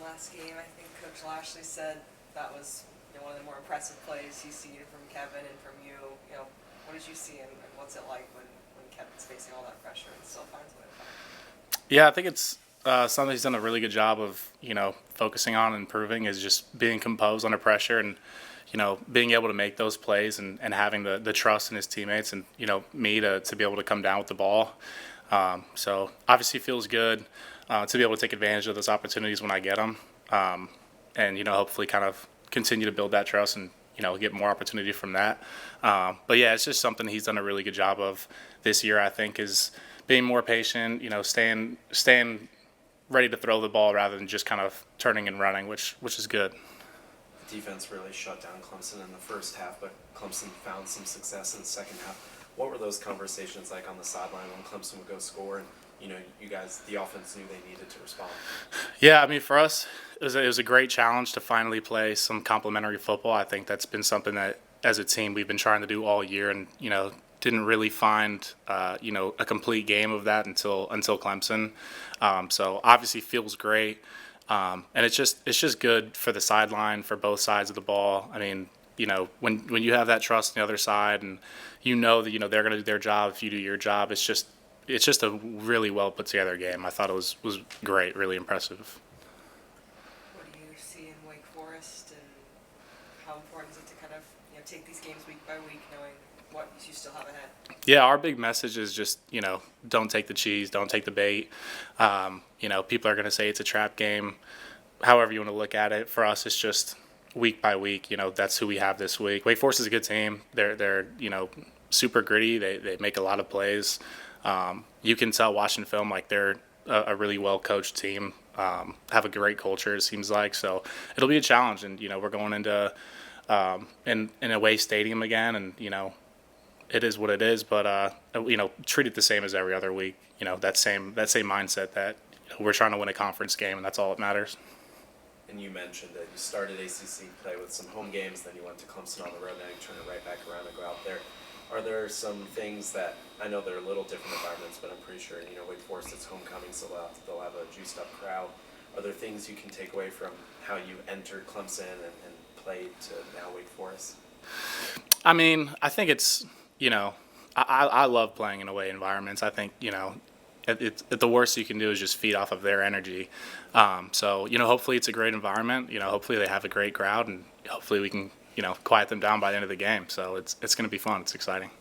last game. I think Coach Lashley said that was one of the more impressive plays he's seen from Kevin and from you. What did you see and what's it like when Kevin's facing all that pressure and still finds a way to fight? Yeah, I think it's something he's done a really good job of, focusing on and improving is just being composed under pressure and, being able to make those plays and having the trust in his teammates and, me to be able to come down with the ball. So obviously it feels good to be able to take advantage of those opportunities when I get them, and hopefully kind of continue to build that trust and get more opportunity from that. But yeah, it's just something he's done a really good job of this year. I think is being more patient, staying ready to throw the ball rather than just kind of turning and running, which is good. The defense really shut down Clemson in the first half, but Clemson found some success in the second half. What were those conversations like on the sideline when Clemson would go score and, you guys, the offense knew they needed to respond? Yeah, I mean, for us, it was a great challenge to finally play some complimentary football. I think that's been something that, as a team, we've been trying to do all year and, didn't really find, a complete game of that until Clemson. So obviously feels great. And it's just good for the sideline, for both sides of the ball. I mean, when you have that trust on the other side and that, they're going to do their job if you do your job, it's just a really well put together game. I thought it was great, really impressive. What do you see in Wake Forest, and how important is it to kind of take these games week by week, knowing what you still have ahead? Yeah, our big message is just don't take the cheese, don't take the bait. People are going to say it's a trap game, however you want to look at it. For us, it's just week by week. That's who we have this week. Wake Forest is a good team. They're super gritty. They make a lot of plays. You can tell watching film like they're a really well coached team. Have a great culture, it seems like. So it'll be a challenge, and we're going into in an away stadium again, and it is what it is. But treat it the same as every other week. That same mindset that we're trying to win a conference game, and that's all that matters. And you mentioned that you started ACC play with some home games, then you went to Clemson on the road, now you turn it right back around and go out there. Are there some things that, I know they're a little different environments, but I'm pretty sure, Wake Forest, it's homecoming, so they'll have a juiced up crowd. Are there things you can take away from how you entered Clemson and played to now Wake Forest? I mean, I think it's, I love playing in away environments. I think, the worst you can do is just feed off of their energy. So, hopefully it's a great environment. Hopefully they have a great crowd, and hopefully we can, quiet them down by the end of the game. So it's going to be fun. It's exciting.